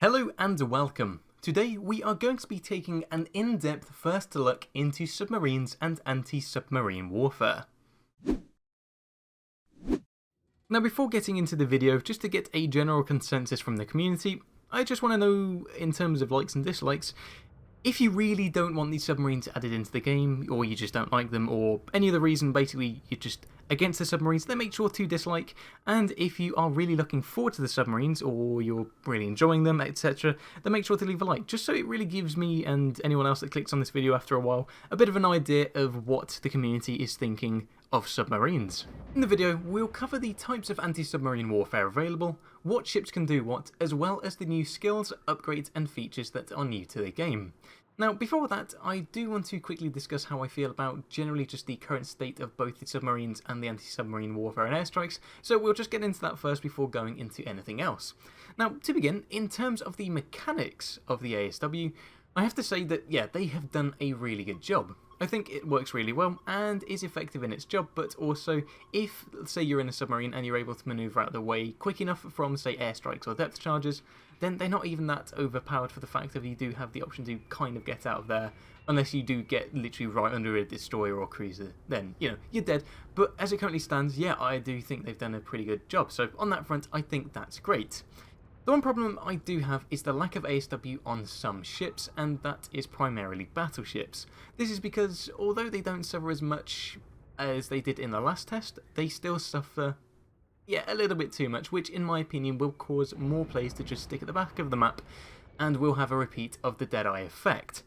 Hello and welcome. Today we are going to be taking an in-depth first look into submarines and anti-submarine warfare. Now before getting into the video, just to get a general consensus from the community, I just want to know, in terms of likes and dislikes, if you really don't want these submarines added into the game, or you just don't like them, or any other reason, basically you're just against the submarines, then make sure to dislike. And if you are really looking forward to the submarines, or you're really enjoying them, etc., then make sure to leave a like, just so it really gives me and anyone else that clicks on this video after a while a bit of an idea of what the community is thinking of submarines. In the video, we'll cover the types of anti-submarine warfare available, what ships can do what, as well as the new skills, upgrades and features that are new to the game. Now, before that, I do want to quickly discuss how I feel about generally just the current state of both the submarines and the anti-submarine warfare and airstrikes, so we'll just get into that first before going into anything else. Now, to begin, in terms of the mechanics of the ASW, I have to say that, yeah, they have done a really good job. I think it works really well and is effective in its job, but also if, say, you're in a submarine and you're able to manoeuvre out of the way quick enough from, say, airstrikes or depth charges, then they're not even that overpowered for the fact that you do have the option to kind of get out of there, unless you do get literally right under a destroyer or cruiser, then, you know, you're dead. But as it currently stands, yeah, I do think they've done a pretty good job, so on that front, I think that's great. The one problem I do have is the lack of ASW on some ships, and that is primarily battleships. This is because, although they don't suffer as much as they did in the last test, they still suffer, yeah, a little bit too much, which in my opinion will cause more players to just stick at the back of the map, and will have a repeat of the Deadeye effect.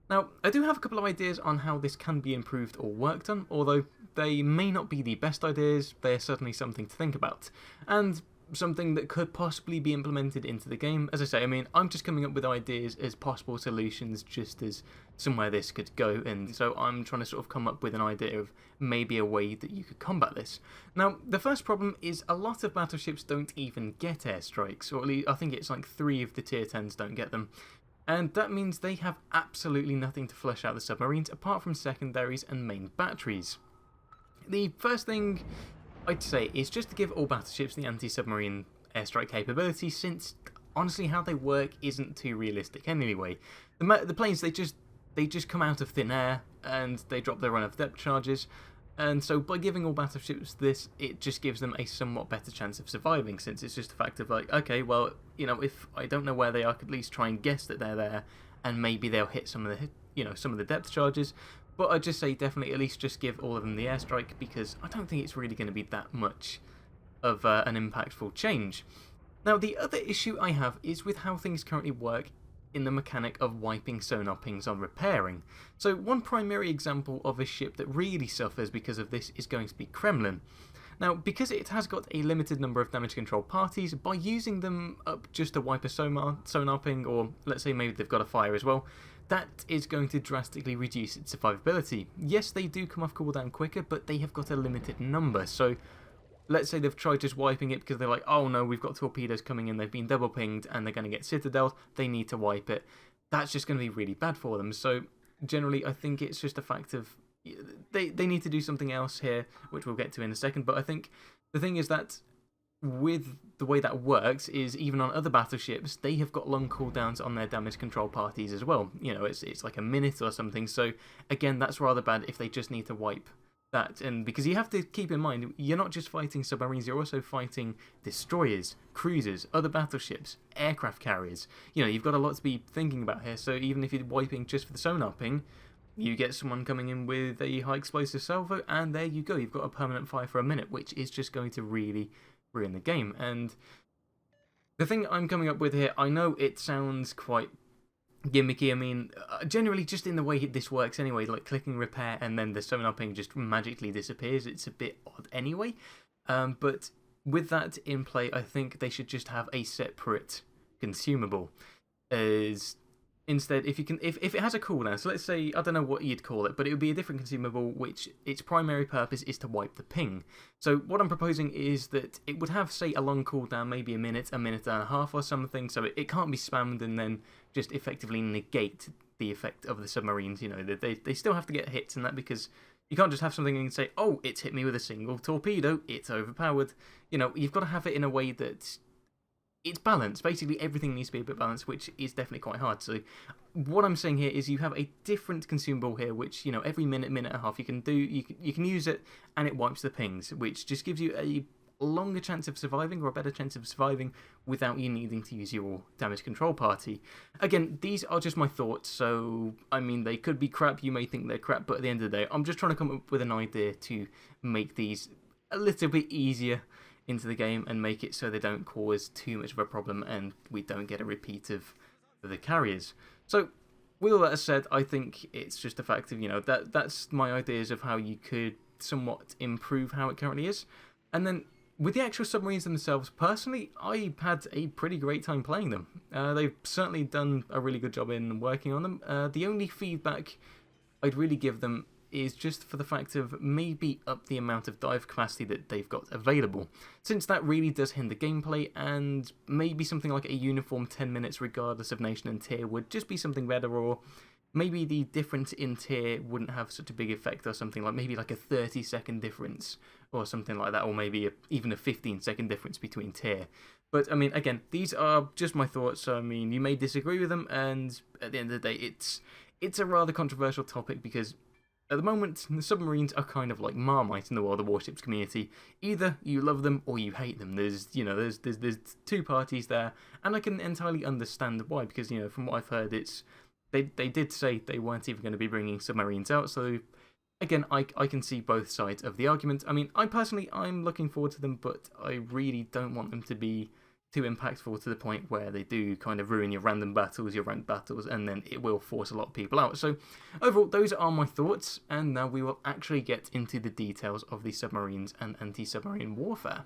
Now, I do have a couple of ideas on how this can be improved or worked on, although they may not be the best ideas, they are certainly something to think about. And something that could possibly be implemented into the game. As I say, I mean, I'm just coming up with ideas as possible solutions, just as somewhere this could go, and so I'm trying to sort of come up with an idea of maybe a way that you could combat this. Now, the first problem is a lot of battleships don't even get airstrikes, or at least I think it's like 3 of the tier 10s don't get them. And that means they have absolutely nothing to flush out the submarines apart from secondaries and main batteries. The first thing I'd say is just to give all battleships the anti-submarine airstrike capability, since honestly how they work isn't too realistic anyway. The planes, they just come out of thin air and they drop their run of depth charges, and so by giving all battleships this, it just gives them a somewhat better chance of surviving, since it's just a fact of like, okay, well, you know, if I don't know where they are, I could at least try and guess that they're there, and maybe they'll hit some of the, you know, some of the depth charges. But I'd just say definitely at least just give all of them the airstrike, because I don't think it's really going to be that much of an impactful change. Now, the other issue I have is with how things currently work in the mechanic of wiping sonar pings on repairing. So one primary example of a ship that really suffers because of this is going to be Kremlin. Now, because it has got a limited number of damage control parties, by using them up just to wipe a sonar ping, or let's say maybe they've got a fire as well, that is going to drastically reduce its survivability. Yes, they do come off cooldown quicker, but they have got a limited number. So let's say they've tried just wiping it because they're like, oh no, we've got torpedoes coming in, they've been double pinged and they're going to get citadeled, they need to wipe it. That's just going to be really bad for them. So generally, I think it's just a fact of they need to do something else here, which we'll get to in a second. But I think the thing is that with the way that works is even on other battleships, they have got long cooldowns on their damage control parties as well. You know, it's like a minute or something. So again, that's rather bad if they just need to wipe that. And because you have to keep in mind, you're not just fighting submarines, you're also fighting destroyers, cruisers, other battleships, aircraft carriers. You know, you've got a lot to be thinking about here. So even if you're wiping just for the sonar ping, you get someone coming in with a high explosive salvo, and there you go. You've got a permanent fire for a minute, which is just going to really ruin the game. And the thing I'm coming up with here, I know it sounds quite gimmicky. I mean, generally just in the way this works anyway, like clicking repair and then the sonar ping just magically disappears. It's a bit odd anyway. But with that in play, I think they should just have a separate consumable. As instead, if it has a cooldown, so let's say, I don't know what you'd call it, but it would be a different consumable, which its primary purpose is to wipe the ping. So what I'm proposing is that it would have, say, a long cooldown, maybe a minute and a half or something, so it can't be spammed and then just effectively negate the effect of the submarines. You know, they still have to get hits and that, because you can't just have something and say, oh, it's hit me with a single torpedo, it's overpowered. You know, you've got to have it in a way that it's balanced. Basically, everything needs to be a bit balanced, which is definitely quite hard. So, what I'm saying here is you have a different consumable here, which, you know, every minute, minute and a half you can do, you can use it, and it wipes the pings, which just gives you a longer chance of surviving, or a better chance of surviving, without you needing to use your damage control party. Again, these are just my thoughts, so, I mean, they could be crap, you may think they're crap, but at the end of the day, I'm just trying to come up with an idea to make these a little bit easier into the game and make it so they don't cause too much of a problem and we don't get a repeat of the carriers. So, with all that said, I think it's just a fact of, you know, that's my ideas of how you could somewhat improve how it currently is. And then, with the actual submarines themselves, personally, I had a pretty great time playing them. They've certainly done a really good job in working on them. The only feedback I'd really give them is just for the fact of maybe up the amount of dive capacity that they've got available, since that really does hinder gameplay, and maybe something like a uniform 10 minutes regardless of nation and tier would just be something better, or maybe the difference in tier wouldn't have such a big effect, or something like maybe like a 30-second difference or something like that, or maybe even a 15-second difference between tier. But I mean, again, these are just my thoughts. I mean, you may disagree with them, and at the end of the day, it's a rather controversial topic because at the moment, the submarines are kind of like Marmite in the World of Warships community. Either you love them or you hate them. There's two parties there, and I can entirely understand why, because, you know, from what I've heard, they did say they weren't even going to be bringing submarines out. So again, I can see both sides of the argument. I mean, I'm looking forward to them, but I really don't want them to be too impactful to the point where they do kind of ruin your random battles, your ranked battles, and then it will force a lot of people out. So overall, those are my thoughts, and now we will actually get into the details of the submarines and anti-submarine warfare.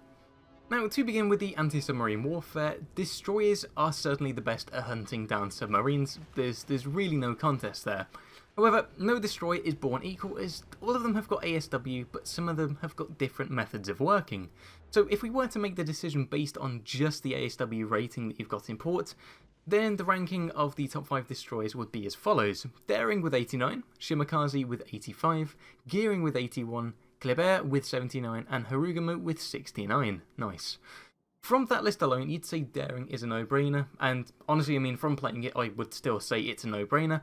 Now, to begin with the anti-submarine warfare, destroyers are certainly the best at hunting down submarines. There's really no contest there. However, no destroyer is born equal, as all of them have got ASW, but some of them have got different methods of working. So if we were to make the decision based on just the ASW rating that you've got in port, then the ranking of the top 5 destroyers would be as follows: Daring with 89, Shimakaze with 85, Gearing with 81, Kleber with 79, and Harugumu with 69. Nice. From that list alone, you'd say Daring is a no-brainer, and honestly, I mean, from playing it, I would still say it's a no-brainer,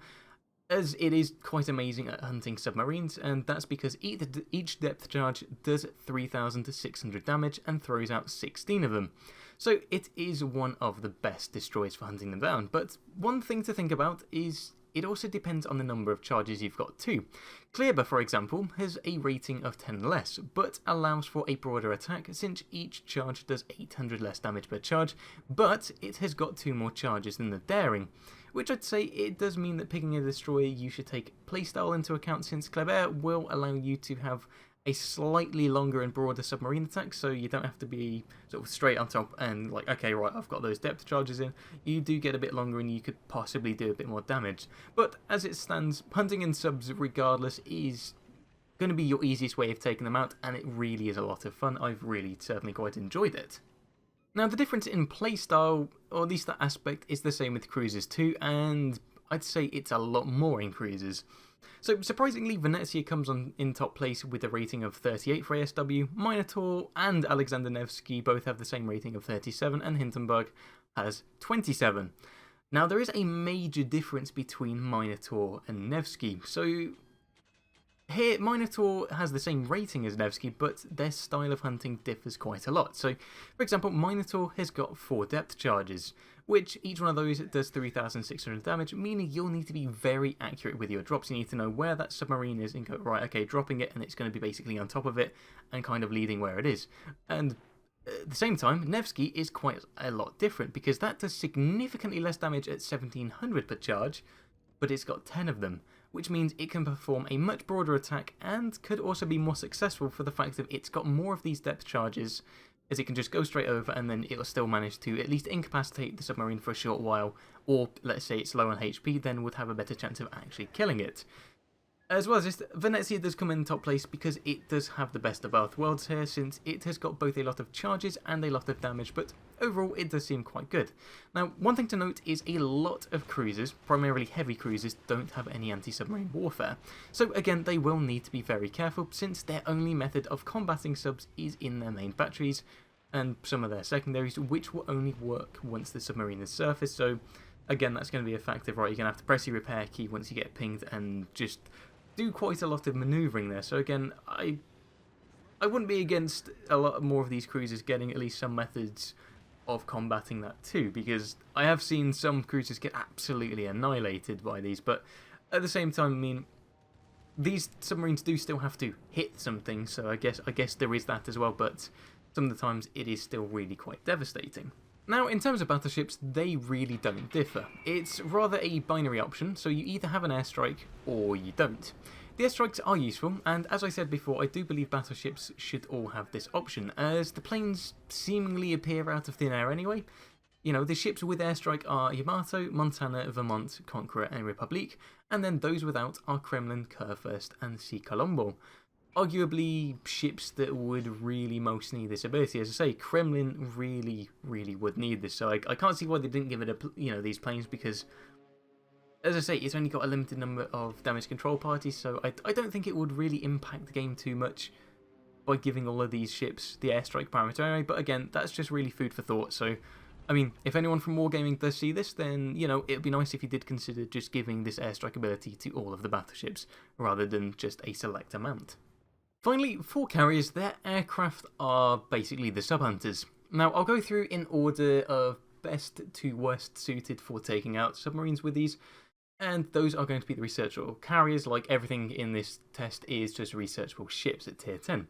as it is quite amazing at hunting submarines, and that's because each depth charge does 3,600 damage and throws out 16 of them. So it is one of the best destroyers for hunting them down. But one thing to think about is it also depends on the number of charges you've got too. Kleber, for example, has a rating of 10 less, but allows for a broader attack since each charge does 800 less damage per charge, but it has got 2 more charges than the Daring, which I'd say it does mean that picking a destroyer you should take playstyle into account, since Kleber will allow you to have a slightly longer and broader submarine attack, so you don't have to be sort of straight on top and like, okay, right, I've got those depth charges in. You do get a bit longer and you could possibly do a bit more damage. But as it stands, hunting in subs regardless is going to be your easiest way of taking them out, and it really is a lot of fun. I've really certainly quite enjoyed it. Now, the difference in playstyle, or at least that aspect, is the same with cruisers too, and I'd say it's a lot more in cruisers. So, surprisingly, Venezia comes in top place with a rating of 38 for ASW, Minotaur and Alexander Nevsky both have the same rating of 37, and Hindenburg has 27. Now, there is a major difference between Minotaur and Nevsky. So, here, Minotaur has the same rating as Nevsky, but their style of hunting differs quite a lot. So, for example, Minotaur has got 4 depth charges, which each one of those does 3,600 damage, meaning you'll need to be very accurate with your drops. You need to know where that submarine is and go, right, okay, dropping it, and it's going to be basically on top of it and kind of leading where it is. And at the same time, Nevsky is quite a lot different, because that does significantly less damage at 1,700 per charge, but it's got 10 of them, which means it can perform a much broader attack and could also be more successful for the fact that it's got more of these depth charges, as it can just go straight over and then it'll still manage to at least incapacitate the submarine for a short while, or let's say it's low on HP, then would have a better chance of actually killing it. As well as this, Venezia does come in top place because it does have the best of both worlds here, since it has got both a lot of charges and a lot of damage, but overall it does seem quite good. Now, one thing to note is a lot of cruisers, primarily heavy cruisers, don't have any anti-submarine warfare. So again, they will need to be very careful, since their only method of combating subs is in their main batteries, and some of their secondaries, which will only work once the submarine is surfaced. So again, that's going to be effective, right? You're going to have to press your repair key once you get pinged and just do quite a lot of manoeuvring there. So again, I wouldn't be against a lot more of these cruisers getting at least some methods of combating that too, because I have seen some cruisers get absolutely annihilated by these, but at the same time, I mean, these submarines do still have to hit something, so I guess there is that as well, but some of the times it is still really quite devastating. Now, in terms of battleships, they really don't differ. It's rather a binary option, so you either have an airstrike or you don't. The airstrikes are useful, and as I said before, I do believe battleships should all have this option, as the planes seemingly appear out of thin air anyway. You know, the ships with airstrike are Yamato, Montana, Vermont, Conqueror, and Republique, and then those without are Kremlin, Kurfürst, and Sea Colombo. Arguably, ships that would really most need this ability. As I say, Kremlin really would need this, so I can't see why they didn't give it these planes, because, as I say, it's only got a limited number of damage control parties, so I don't think it would really impact the game too much by giving all of these ships the airstrike parameter anyway, but again, that's just really food for thought, so I mean, if anyone from Wargaming does see this, then, you know, it'd be nice if you did consider just giving this airstrike ability to all of the battleships, rather than just a select amount. Finally, for carriers, their aircraft are basically the sub-hunters. Now, I'll go through in order of best to worst suited for taking out submarines with these, and those are going to be the researchable carriers. Like everything in this test is just researchable ships at tier 10.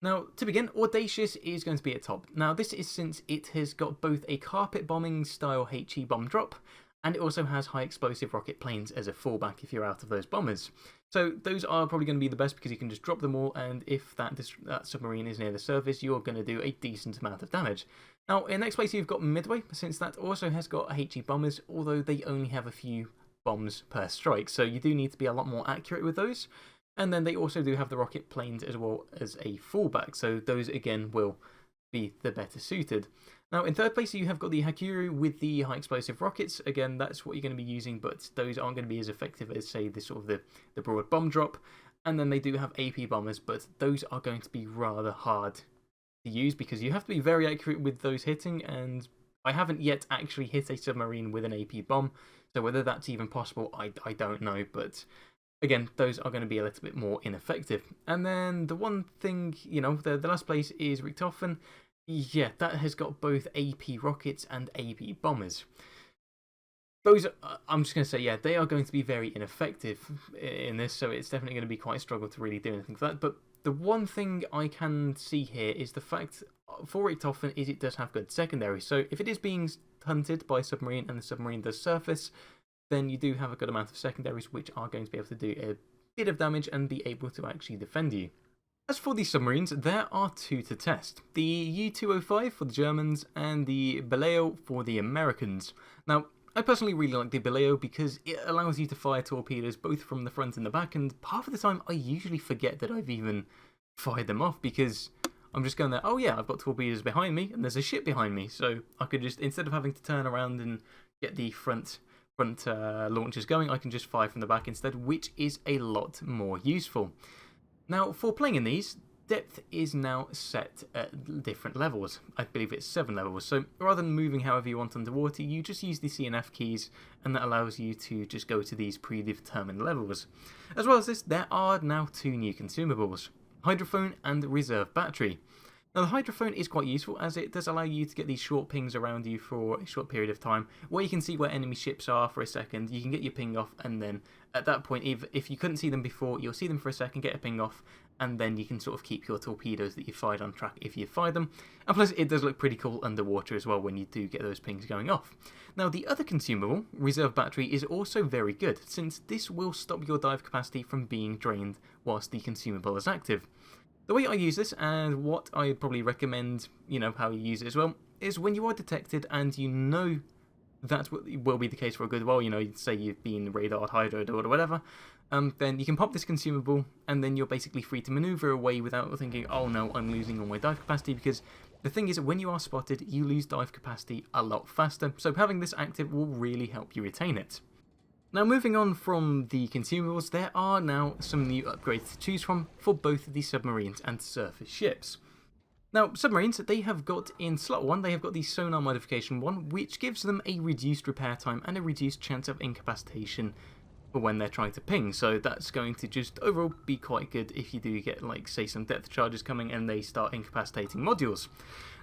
Now, to begin, Audacious is going to be at top. Now, this is since it has got both a carpet bombing style HE bomb drop, and it also has high explosive rocket planes as a fallback if you're out of those bombers. So those are probably going to be the best because you can just drop them all, and if that submarine is near the surface, you're going to do a decent amount of damage. Now, in next place, you've got Midway, since that also has got HE bombers, although they only have a few bombs per strike, so you do need to be a lot more accurate with those. And then they also do have the rocket planes as well as a fallback, so those again will be the better suited. Now, in third place, you have got the Hakuryu with the high explosive rockets. Again, that's what you're going to be using, but those aren't going to be as effective as, say, the broad bomb drop. And then they do have AP bombers, but those are going to be rather hard to use because you have to be very accurate with those hitting. And I haven't yet actually hit a submarine with an AP bomb, so whether that's even possible, I don't know. But again, those are going to be a little bit more ineffective. And then the one thing, you know, the last place is Richthofen. Yeah, that has got both AP rockets and AP bombers. Those, I'm just going to say, yeah, they are going to be very ineffective in this, so it's definitely going to be quite a struggle to really do anything for that. But the one thing I can see here is the fact for Richthofen is it does have good secondary. So if it is being hunted by a submarine and the submarine does surface, then you do have a good amount of secondaries which are going to be able to do a bit of damage and be able to actually defend you. As for the submarines, there are two to test. The U-205 for the Germans and the Baleo for the Americans. Now, I personally really like the Baleo because it allows you to fire torpedoes both from the front and the back, and half of the time I usually forget that I've even fired them off because I'm just going there, oh yeah, I've got torpedoes behind me and there's a ship behind me, so I could just, instead of having to turn around and get the front launchers going, I can just fire from the back instead, which is a lot more useful. Now, for playing in these, depth is now set at different levels. I believe it's 7 levels, so rather than moving however you want underwater, you just use the C and F keys, and that allows you to just go to these predetermined levels. As well as this, there are now 2 new consumables, Hydrophone and Reserve Battery. Now, the Hydrophone is quite useful as it does allow you to get these short pings around you for a short period of time where you can see where enemy ships are for a second, you can get your ping off, and then at that point, if you couldn't see them before, you'll see them for a second, get a ping off, and then you can sort of keep your torpedoes that you fired on track if you fire them. And plus, it does look pretty cool underwater as well when you do get those pings going off. Now, the other consumable, Reserve Battery, is also very good, since this will stop your dive capacity from being drained whilst the consumable is active. The way I use this, and what I probably recommend, you know, how you use it as well, is when you are detected and you know that will be the case for a good while, you know, say you've been radared, hydroed, or whatever, then you can pop this consumable, and then you're basically free to maneuver away without thinking, oh no, I'm losing all my dive capacity, because the thing is, when you are spotted, you lose dive capacity a lot faster, so having this active will really help you retain it. Now, moving on from the consumables, there are now some new upgrades to choose from for both the submarines and surface ships. Now, submarines, they have got in slot 1, they have got the sonar modification 1, which gives them a reduced repair time and a reduced chance of incapacitation for when they're trying to ping. So that's going to just overall be quite good if you do get, like, say, some depth charges coming and they start incapacitating modules.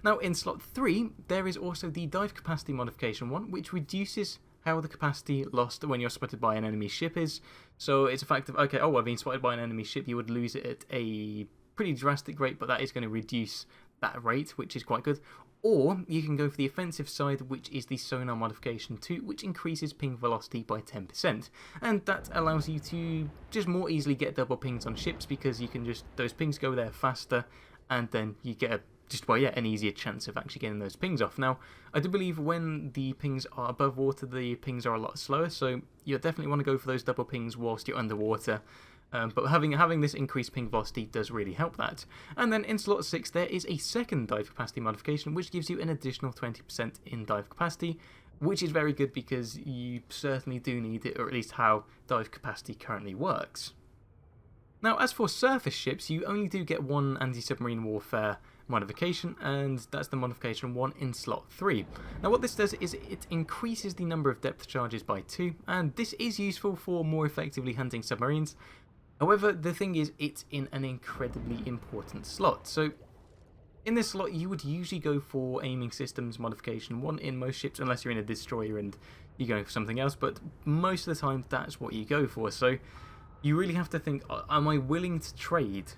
Now, in slot 3, there is also the dive capacity modification 1, which reduces how the capacity lost when you're spotted by an enemy ship is. So it's a fact of, okay, oh, I've been spotted by an enemy ship, you would lose it at a pretty drastic rate, but that is going to reduce that rate, which is quite good. Or you can go for the offensive side, which is the sonar modification 2, which increases ping velocity by 10%. And that allows you to just more easily get double pings on ships, because you can just, those pings go there faster, and then you get an easier chance of actually getting those pings off. Now, I do believe when the pings are above water, the pings are a lot slower, so you definitely want to go for those double pings whilst you're underwater. But having this increased ping velocity does really help that. And then in slot 6, there is a second dive capacity modification, which gives you an additional 20% in dive capacity, which is very good because you certainly do need it, or at least how dive capacity currently works. Now, as for surface ships, you only do get one anti-submarine warfare modification, and that's the modification 1 in slot 3. Now, what this does is it increases the number of depth charges by 2, and this is useful for more effectively hunting submarines. However, the thing is, it's in an incredibly important slot. So, in this slot, you would usually go for aiming systems modification 1 in most ships, unless you're in a destroyer and you're going for something else, but most of the time, that's what you go for. So, you really have to think, am I willing to trade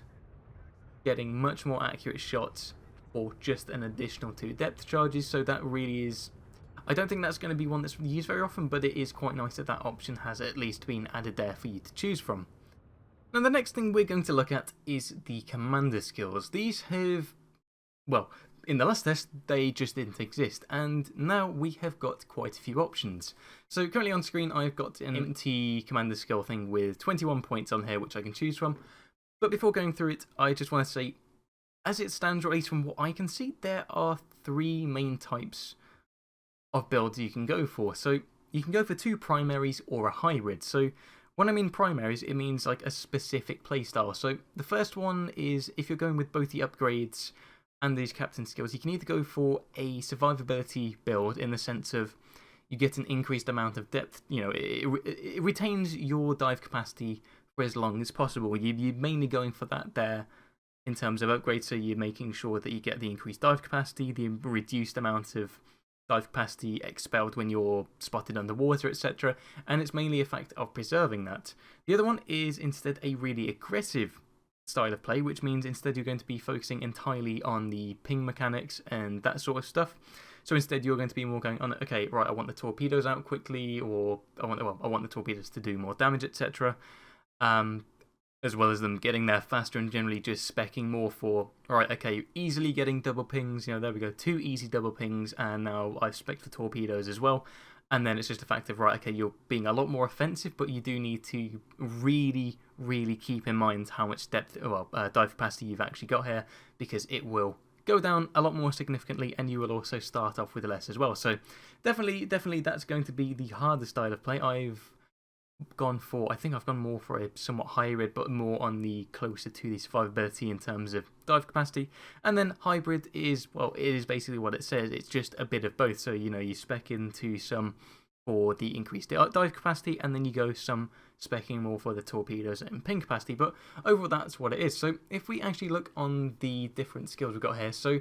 getting much more accurate shots for just an additional 2 depth charges? So that really is, I don't think that's going to be one that's used very often, but it is quite nice that that option has at least been added there for you to choose from. Now, the next thing we're going to look at is the commander skills. These have, well, in the last test, they just didn't exist, and now we have got quite a few options. So currently on screen, I've got an empty commander skill thing with 21 points on here, which I can choose from. But before going through it, I just want to say, as it stands, or at least from what I can see, there are 3 main types of builds you can go for. So you can go for 2 primaries or a hybrid. So when I mean primaries, it means like a specific playstyle. So the first one is, if you're going with both the upgrades and these captain skills, you can either go for a survivability build in the sense of you get an increased amount of depth. You know, it retains your dive capacity for as long as possible. You're mainly going for that there in terms of upgrades, so you're making sure that you get the increased dive capacity, the reduced amount of dive capacity expelled when you're spotted underwater, etc. And it's mainly a fact of preserving that. The other one is instead a really aggressive style of play, which means instead you're going to be focusing entirely on the ping mechanics and that sort of stuff. So instead you're going to be more going on, okay, right, I want the torpedoes out quickly, or I want the torpedoes to do more damage, etc. As well as them getting there faster and generally just speccing more for, alright, okay, easily getting double pings, you know, there we go, 2 easy double pings, and now I've specced for torpedoes as well. And then it's just a fact of, right, okay, you're being a lot more offensive, but you do need to really, really keep in mind how much depth, dive capacity you've actually got here, because it will go down a lot more significantly, and you will also start off with less as well. So definitely that's going to be the hardest style of play. I think I've gone more for a somewhat hybrid, but more on the closer to the survivability in terms of dive capacity. And then hybrid is, well, it is basically what it says. It's just a bit of both. So, you know, you spec into some for the increased dive capacity, and then you go some specking more for the torpedoes and ping capacity. But overall, that's what it is. So if we actually look on the different skills we've got here, so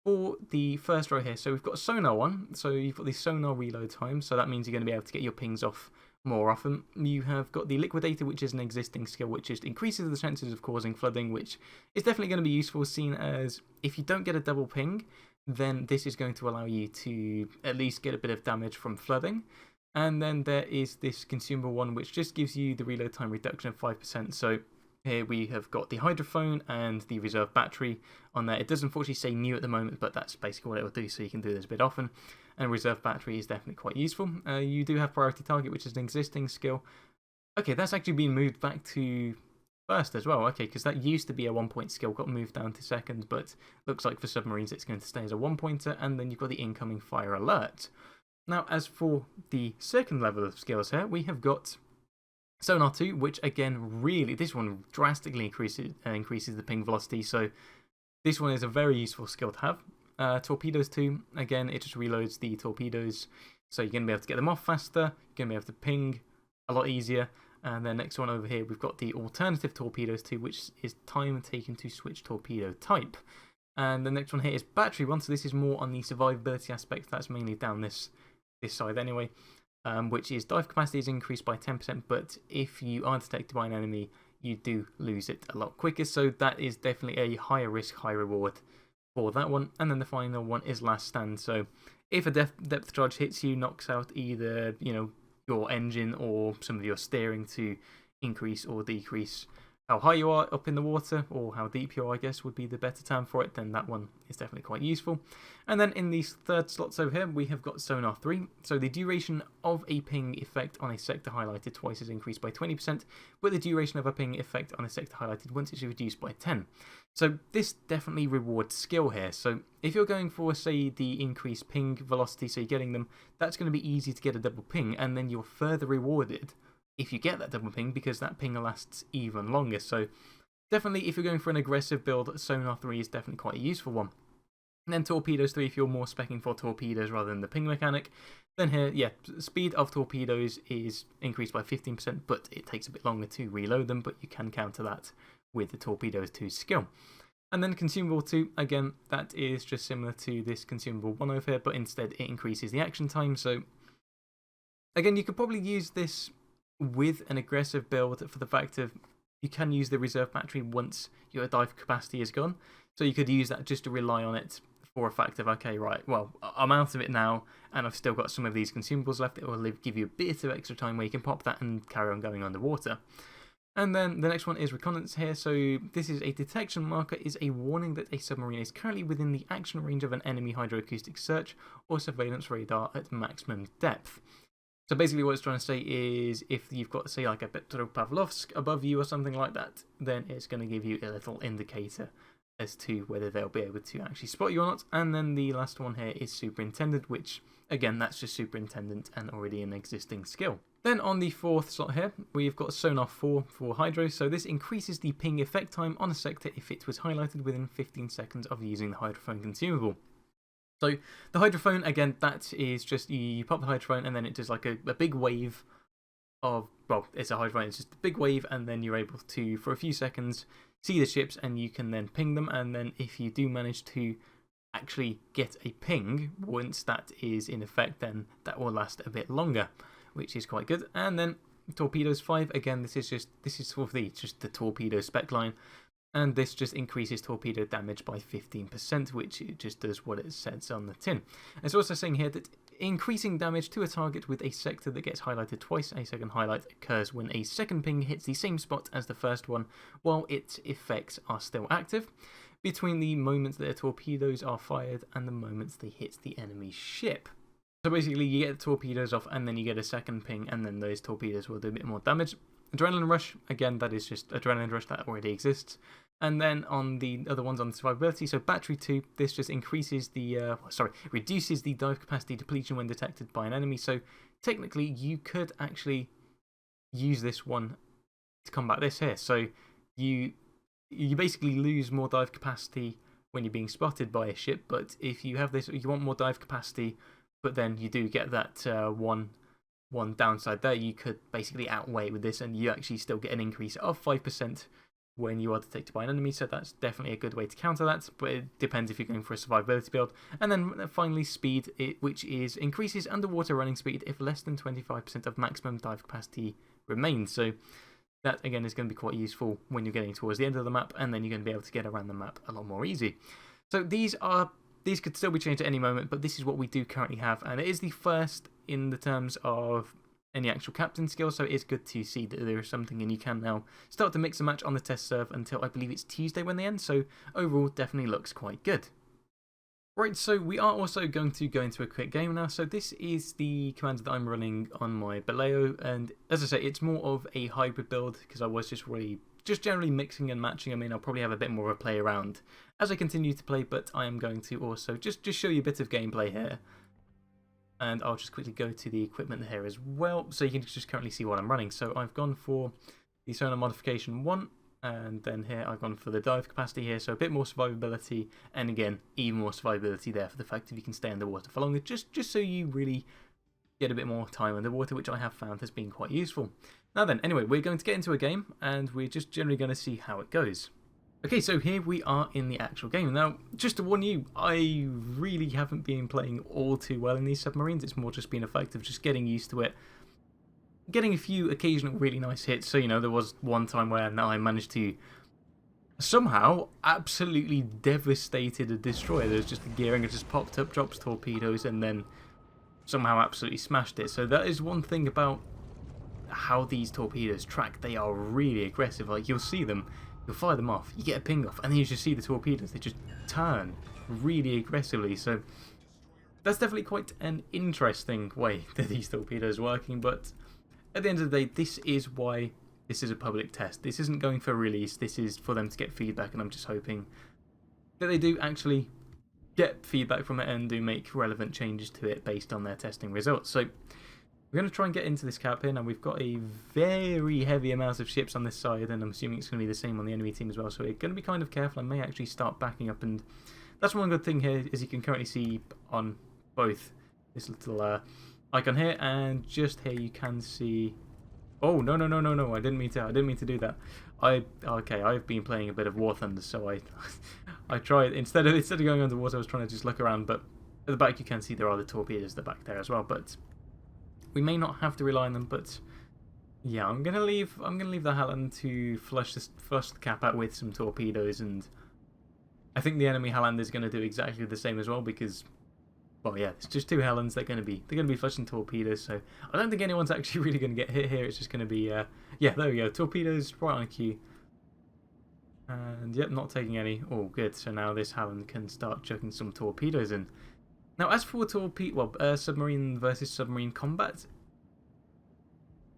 for the first row here, so we've got sonar 1. So you've got the sonar reload time. So that means you're going to be able to get your pings off more often. You have got the liquidator, which is an existing skill which just increases the chances of causing flooding, which is definitely going to be useful, seen as if you don't get a double ping, then this is going to allow you to at least get a bit of damage from flooding. And then there is this consumable one, which just gives you the reload time reduction of 5%. So here we have got the hydrophone and the reserve battery on there. It does unfortunately say new at the moment, but that's basically what it will do, so you can do this a bit often. And reserve battery is definitely quite useful. You do have priority target, which is an existing skill. Okay, that's actually been moved back to first as well. Okay, because that used to be a 1-point skill, got moved down to second, but looks like for submarines it's going to stay as a 1-pointer. And then you've got the incoming fire alert. Now, as for the second level of skills here, we have got Sonar 2, which again, really, this one drastically increases the ping velocity. So This one is a very useful skill to have. Torpedoes too, again, it just reloads the torpedoes, so you're going to be able to get them off faster, you're going to be able to ping a lot easier. And then next one over here, we've got the alternative torpedoes too, which is time taken to switch torpedo type. And the next one here is battery one, so this is more on the survivability aspect, that's mainly down this side anyway. Which is dive capacity is increased by 10%, but if you are detected by an enemy, you do lose it a lot quicker. So that is definitely a higher risk, high reward for that one. And then the final one is last stand. So if a depth charge hits you, knocks out either your engine or some of your steering to increase or decrease how high you are up in the water, or how deep you are, I guess would be the better term for it, then that one is definitely quite useful. And then in these third slots over here, we have got Sonar 3. So the duration of a ping effect on a sector highlighted twice is increased by 20%, but the duration of a ping effect on a sector highlighted once is reduced by 10. So this definitely rewards skill here. So if you're going for, say, the increased ping velocity, so you're getting them, that's going to be easy to get a double ping, and then you're further rewarded if you get that double ping, because that ping lasts even longer. So definitely, if you're going for an aggressive build, Sonar 3 is definitely quite a useful one. And then Torpedoes 3, if you're more specking for torpedoes rather than the ping mechanic, then here, yeah, speed of torpedoes is increased by 15%, but it takes a bit longer to reload them, but you can counter that with the Torpedoes 2 skill. And then Consumable 2, again, that is just similar to this Consumable 1 over here, but instead it increases the action time. So again, you could probably use this with an aggressive build for the fact of you can use the reserve battery once your dive capacity is gone. So you could use that just to rely on it for a fact of, okay, right, well, I'm out of it now and I've still got some of these consumables left. It will give you a bit of extra time where you can pop that and carry on going underwater. And then the next one is Reconnaissance here. So this is a detection marker, is a warning that a submarine is currently within the action range of an enemy hydroacoustic search or surveillance radar at maximum depth. So basically what it's trying to say is if you've got, say, like a Petropavlovsk above you or something like that, then it's going to give you a little indicator as to whether they'll be able to actually spot you or not. And then the last one here is Superintendent, which, again, that's just Superintendent and already an existing skill. Then on the fourth slot here, we've got Sonar 4 for Hydro. So this increases the ping effect time on a sector if it was highlighted within 15 seconds of using the hydrophone consumable. So the hydrophone, again, that is just, you pop the hydrophone and then it does like a big wave of, well, it's a hydrophone, it's just a big wave, and then you're able to, for a few seconds, see the ships and you can then ping them. And then if you do manage to actually get a ping, once that is in effect, then that will last a bit longer, which is quite good. And then Torpedoes 5, again, this is sort of just the torpedo spec line. And this just increases torpedo damage by 15%, which it just does what it says on the tin. It's also saying here that increasing damage to a target with a sector that gets highlighted twice. A second highlight occurs when a second ping hits the same spot as the first one, while its effects are still active, between the moments that the torpedoes are fired and the moments they hit the enemy ship. So basically, you get the torpedoes off, and then you get a second ping, and then those torpedoes will do a bit more damage. Adrenaline Rush, again, that is just Adrenaline Rush that already exists. And then on the other ones on the survivability, so Battery 2, this just increases the, reduces the dive capacity depletion when detected by an enemy. So technically, you could actually use this one to combat this here. So you basically lose more dive capacity when you're being spotted by a ship, but if you have this, you want more dive capacity, but then you do get that one downside there, you could basically outweigh it with this, and you actually still get an increase of 5% when you are detected by an enemy. So that's definitely a good way to counter that, but it depends if you're going for a survivability build. And then finally, Speed, which is increases underwater running speed if less than 25% of maximum dive capacity remains. So that, again, is going to be quite useful when you're getting towards the end of the map, and then you're going to be able to get around the map a lot more easy. So these could still be changed at any moment, but this is what we do currently have, and it is the first in the terms of any actual captain skill, so it is good to see that there is something, and you can now start to mix and match on the test serve until I believe it's Tuesday when they end, so overall definitely looks quite good. Right, so we are also going to go into a quick game now. So this is the commander that I'm running on my Baleo, and as I say, it's more of a hybrid build because I was just generally mixing and matching. I mean, I'll probably have a bit more of a play around as I continue to play, but I am going to also just show you a bit of gameplay here. And I'll just quickly go to the equipment here as well, so you can just currently see what I'm running. So I've gone for the Sonar Modification 1, And then here I've gone for the dive capacity here, so a bit more survivability, and again, even more survivability there for the fact that you can stay underwater for longer, just so you really get a bit more time underwater, which I have found has been quite useful. Now then, anyway, we're going to get into a game, and we're just generally going to see how it goes. Okay, so here we are in the actual game. Now, just to warn you, I really haven't been playing all too well in these submarines. It's more just been a fact of just getting used to it, getting a few occasional really nice hits. So, you know, there was one time where I managed to somehow absolutely devastated a destroyer. There's just the gearing, it just popped up, drops torpedoes, and then somehow absolutely smashed it. So that is one thing about how these torpedoes track. They are really aggressive. Like, you'll see them, you'll fire them off, you get a ping off, and then you just see the torpedoes, they just turn really aggressively. So that's definitely quite an interesting way that these torpedoes are working, but at the end of the day, this is why this is a public test. This isn't going for release, this is for them to get feedback, and I'm just hoping that they do actually get feedback from it and do make relevant changes to it based on their testing results. So we're going to try and get into this cap here. Now we've got a very heavy amount of ships on this side, and I'm assuming it's going to be the same on the enemy team as well, so we're going to be kind of careful. I may actually start backing up, and that's one good thing here, is you can currently see on both this little icon here, and just here you can see... Oh, no, I didn't mean to do that. Okay, I've been playing a bit of War Thunder, so I tried, instead of going underwater, I was trying to just look around, but at the back you can see there are the torpedoes at the back there as well, but we may not have to rely on them. But yeah, I'm gonna leave the Halland to flush the cap out with some torpedoes, and I think the enemy Halland is going to do exactly the same as well, because, well, yeah, it's just two Hallands. They're going to be flushing torpedoes, so I don't think anyone's actually really going to get hit here. It's just going to be yeah, there we go, torpedoes right on cue, and yep, not taking any. Oh, good. So now this Halland can start chucking some torpedoes in. Now, as for submarine versus submarine combat,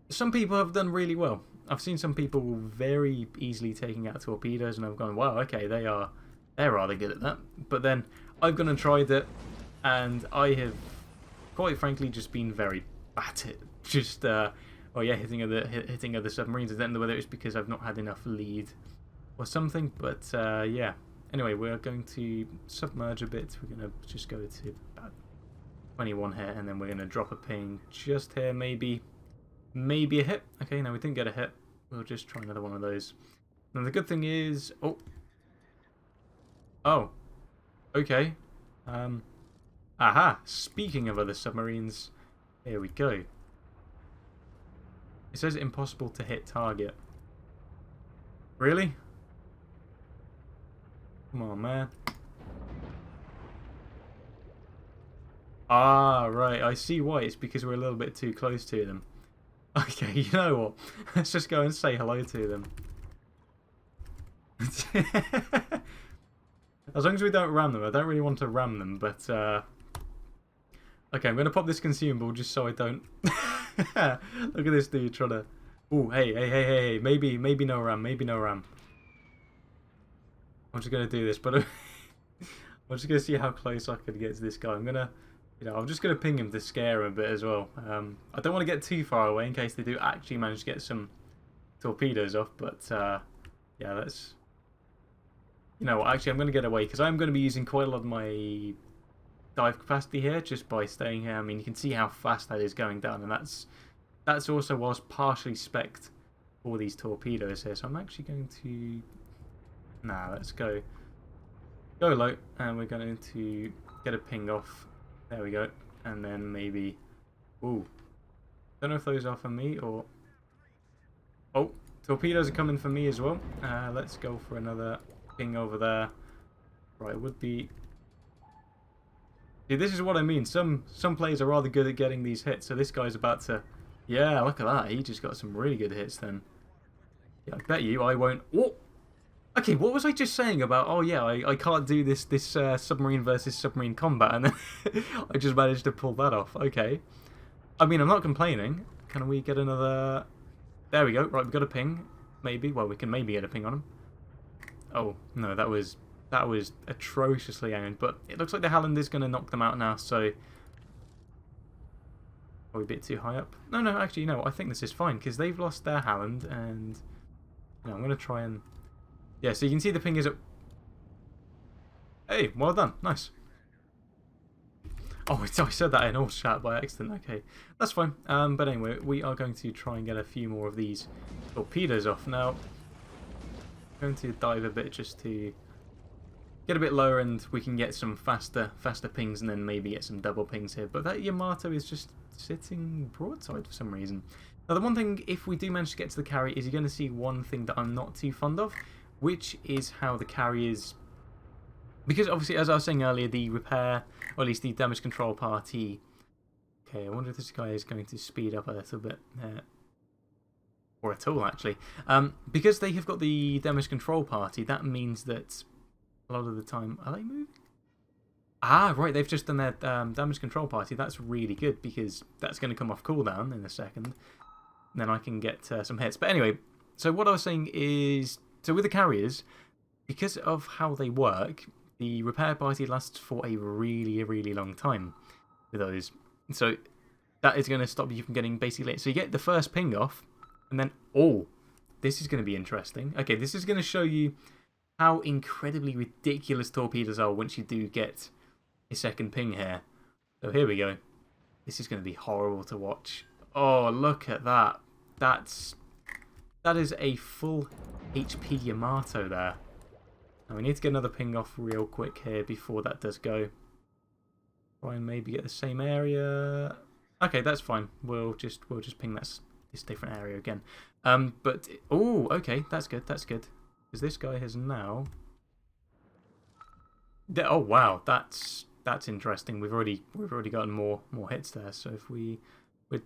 some people have done really well. I've seen some people very easily taking out torpedoes, and I've gone, wow, okay, they're rather good at that. But then I've gone and tried it, and I have, quite frankly, just been very bad at it. Just, well, yeah, hitting other submarines. I don't know whether it's because I've not had enough lead or something, but yeah. Anyway, we're going to submerge a bit. We're going to just go to about 21 here, and then we're going to drop a ping just here, maybe a hit. Okay, now we didn't get a hit. We'll just try another one of those. Now the good thing is... Oh. Okay. Aha! Speaking of other submarines, here we go. It says impossible to hit target. Really? Come on, man. Ah, right. I see why. It's because we're a little bit too close to them. Okay, you know what? Let's just go and say hello to them. As long as we don't ram them. I don't really want to ram them, but... Okay, I'm going to pop this consumable just so I don't... Look at this dude trying to... Ooh, hey. Maybe no ram. I'm just going to do this, but I'm just going to see how close I can get to this guy. I'm going to... I'm just going to ping him to scare him a bit as well. I don't want to get too far away in case they do actually manage to get some torpedoes off, but yeah, let's... You know what, actually I'm going to get away, because I'm going to be using quite a lot of my dive capacity here just by staying here. I mean, you can see how fast that is going down, and that's also was partially spec'd for these torpedoes here, so I'm actually going to... Nah, let's go low, and we're going to get a ping off. There we go, and then maybe... Ooh, don't know if those are for me or... Oh, torpedoes are coming for me as well. Let's go for another ping over there. Right, it would be... See, this is what I mean. Some players are rather good at getting these hits, so this guy's about to... Yeah, look at that. He just got some really good hits then. Yeah, I bet you I won't... Oh! Okay, what was I just saying about, oh yeah, I can't do this submarine versus submarine combat, and then I just managed to pull that off. Okay. I mean, I'm not complaining. Can we get another... There we go. Right, we've got a ping. Maybe. Well, we can maybe get a ping on him. Oh, no, that was atrociously aimed, but it looks like the Halland is going to knock them out now, so... Are we a bit too high up? No, actually, no, I think this is fine, because they've lost their Halland, and... No, I'm going to try and... Yeah, so you can see the pingers up... Hey, well done. Nice. Oh, I said that in all chat by accident. Okay, that's fine. But anyway, we are going to try and get a few more of these torpedoes off. Now, I'm going to dive a bit just to get a bit lower and we can get some faster pings and then maybe get some double pings here. But that Yamato is just sitting broadside for some reason. Now, the one thing, if we do manage to get to the carry, is you're going to see one thing that I'm not too fond of, which is how the carriers... Because obviously, as I was saying earlier, the repair, or at least the damage control party... Okay, I wonder if this guy is going to speed up a little bit. Or at all, actually. Because they have got the damage control party, that means that a lot of the time... Are they moving? Ah, right, they've just done their damage control party. That's really good, because that's going to come off cooldown in a second. Then I can get some hits. But anyway, so what I was saying is... So with the carriers, because of how they work... The repair party lasts for a really, really long time with those. So that is going to stop you from getting basically... So you get the first ping off, and then... Oh, this is going to be interesting. Okay, this is going to show you how incredibly ridiculous torpedoes are once you do get a second ping here. So here we go. This is going to be horrible to watch. Oh, look at that. That is a full HP Yamato there. Now we need to get another ping off real quick here before that does go. Try and maybe get the same area. Okay, that's fine. We'll just ping this different area again. But oh, okay, that's good. That's good. Because this guy has now. Oh wow, that's interesting. We've already gotten more hits there. So if we're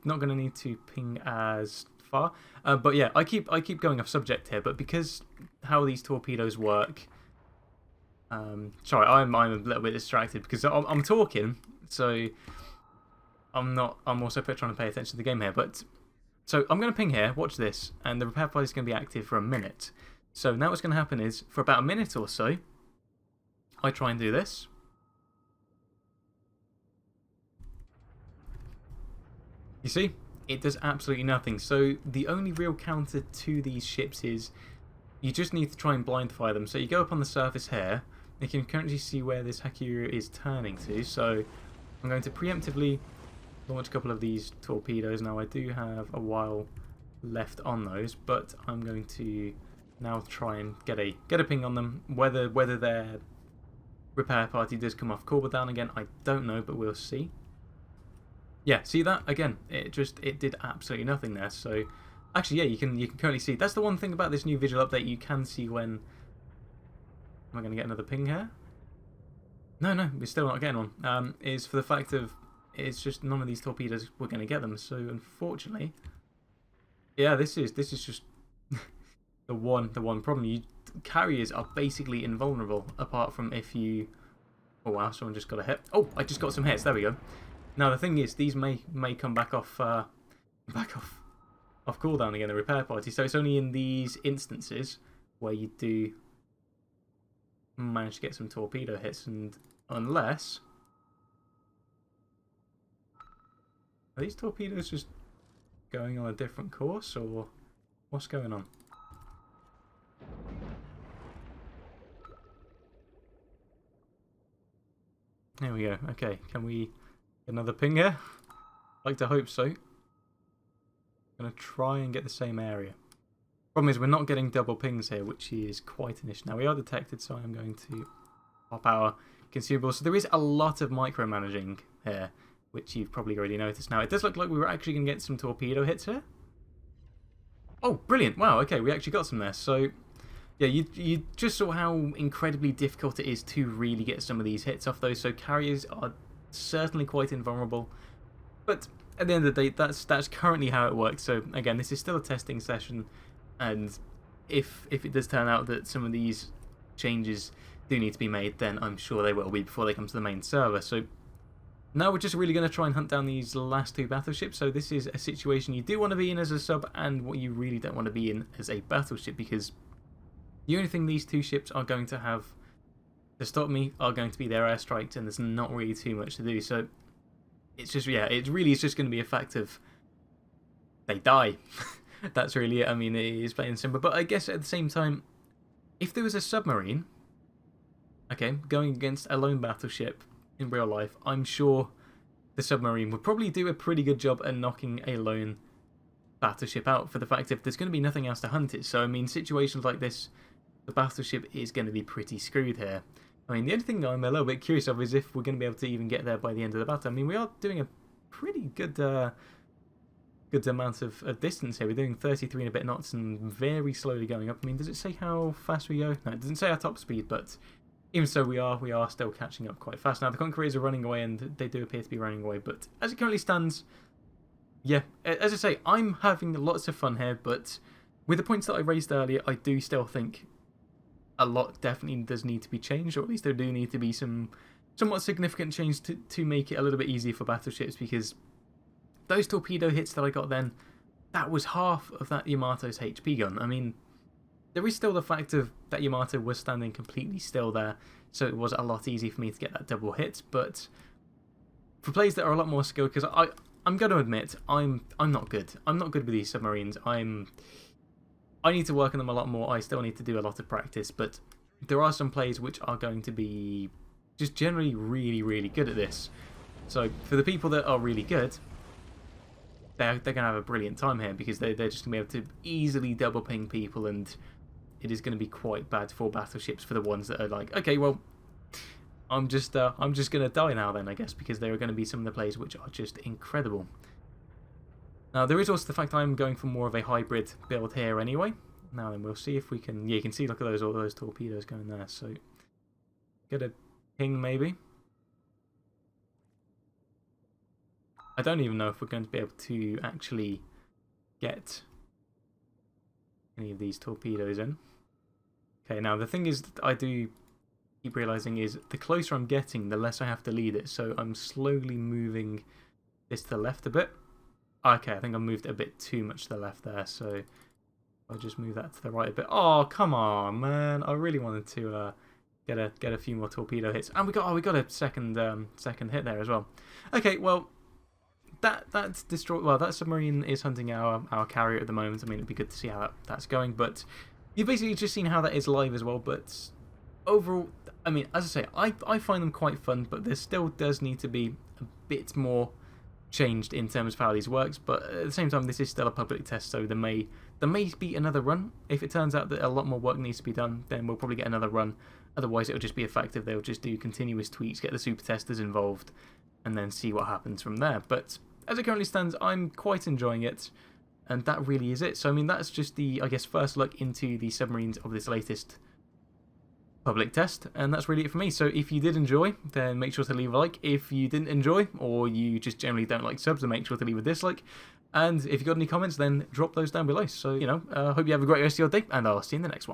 not going to need to ping as far. But yeah, I keep going off subject here. But because how these torpedoes work. Sorry, I'm a little bit distracted because I'm talking, so I'm also trying to pay attention to the game here. But so I'm going to ping here. Watch this, and the repair party is going to be active for a minute. So now what's going to happen is for about a minute or so, I try and do this. You see, it does absolutely nothing. So the only real counter to these ships is you just need to try and blind fire them. So you go up on the surface here. You can currently see where this Hakiru is turning to, so I'm going to preemptively launch a couple of these torpedoes. Now I do have a while left on those, but I'm going to now try and get a ping on them. Whether their repair party does come off cooldown again, I don't know, but we'll see. Yeah, see that again? It did absolutely nothing there. So actually, yeah, you can currently see. That's the one thing about this new visual update. You can see when. Am I going to get another ping here? No, we're still not getting one. Is for the fact of it's just none of these torpedoes we're going to get them. So unfortunately, yeah, this is just the one problem. Carriers are basically invulnerable apart from if you. Oh wow, someone just got a hit. Oh, I just got some hits. There we go. Now the thing is, these may come back off cooldown again. The repair party. So it's only in these instances where you do manage to get some torpedo hits, and unless are these torpedoes just going on a different course, or what's going on? There we go. Okay, can we get another ping here? I'd like to hope so. I'm going to try and get the same area. Problem is we're not getting double pings here, which is quite an issue. Now we are detected, so I'm going to pop our consumables. So there is a lot of micromanaging here, which you've probably already noticed. Now it does look like we were actually going to get some torpedo hits here. Oh, brilliant. Wow, okay, we actually got some there. So yeah, you just saw how incredibly difficult it is to really get some of these hits off those. So carriers are certainly quite invulnerable. But at the end of the day, that's currently how it works. So again, this is still a testing session. And if it does turn out that some of these changes do need to be made, then I'm sure they will be before they come to the main server. So now we're just really going to try and hunt down these last two battleships. So this is a situation you do want to be in as a sub, and what you really don't want to be in as a battleship, because the only thing these two ships are going to have to stop me are going to be their airstrikes, and there's not really too much to do. So it's just, yeah, it really is just going to be a fact of they die. That's really it. I mean, it is plain and simple. But I guess at the same time, if there was a submarine, okay, going against a lone battleship in real life, I'm sure the submarine would probably do a pretty good job at knocking a lone battleship out, for the fact if there's going to be nothing else to hunt it. So, I mean, situations like this, the battleship is going to be pretty screwed here. I mean, the only thing that I'm a little bit curious of is if we're going to be able to even get there by the end of the battle. I mean, we are doing a pretty good good amount of distance here. We're doing 33 and a bit knots and very slowly going up. I mean, does it say how fast we go? No, it doesn't say our top speed, but even so, we are still catching up quite fast. Now, the Conquerors are running away, and they do appear to be running away, but as it currently stands, yeah, as I say, I'm having lots of fun here, but with the points that I raised earlier, I do still think a lot definitely does need to be changed, or at least there do need to be some somewhat significant change to make it a little bit easier for battleships, because those torpedo hits that I got then, that was half of that Yamato's HP gun. I mean, there is still the fact of that Yamato was standing completely still there, so it was a lot easier for me to get that double hit, but for players that are a lot more skilled, because I'm going to admit, I'm not good. I'm not good with these submarines. I need to work on them a lot more. I still need to do a lot of practice, but there are some players which are going to be just generally really, really good at this. So for the people that are really good, they're going to have a brilliant time here, because they're just going to be able to easily double ping people, and it is going to be quite bad for battleships for the ones that are like, okay, well, I'm just going to die now then, I guess, because there are going to be some of the players which are just incredible. Now, there is also the fact I'm going for more of a hybrid build here anyway. Now then, we'll see if we can... Yeah, you can see, look at all those torpedoes going there. So, get a ping maybe. I don't even know if we're going to be able to actually get any of these torpedoes in. Okay, now the thing is that I do keep realising is the closer I'm getting, the less I have to lead it. So I'm slowly moving this to the left a bit. Okay, I think I moved it a bit too much to the left there, so I'll just move that to the right a bit. Oh, come on, man! I really wanted to get a few more torpedo hits, and we got a second hit there as well. Okay, well, that's destroyed. Well, that submarine is hunting our carrier at the moment. I mean, it'd be good to see how that's going, but you've basically just seen how that is live as well. But overall, I mean, as I say, I find them quite fun, but there still does need to be a bit more changed in terms of how these works. But at the same time, this is still a public test, so there may be another run. If it turns out that a lot more work needs to be done, then we'll probably get another run. Otherwise, it'll just be effective. They'll just do continuous tweaks, get the super testers involved, and then see what happens from there. But as it currently stands, I'm quite enjoying it, and that really is it. So I mean, that's just the, I guess, first look into the submarines of this latest public test, and that's really it for me. So if you did enjoy, then make sure to leave a like. If you didn't enjoy, or you just generally don't like subs, then make sure to leave a dislike. And if you got any comments, then drop those down below. So, you know, hope you have a great rest of your day, and I'll see you in the next one.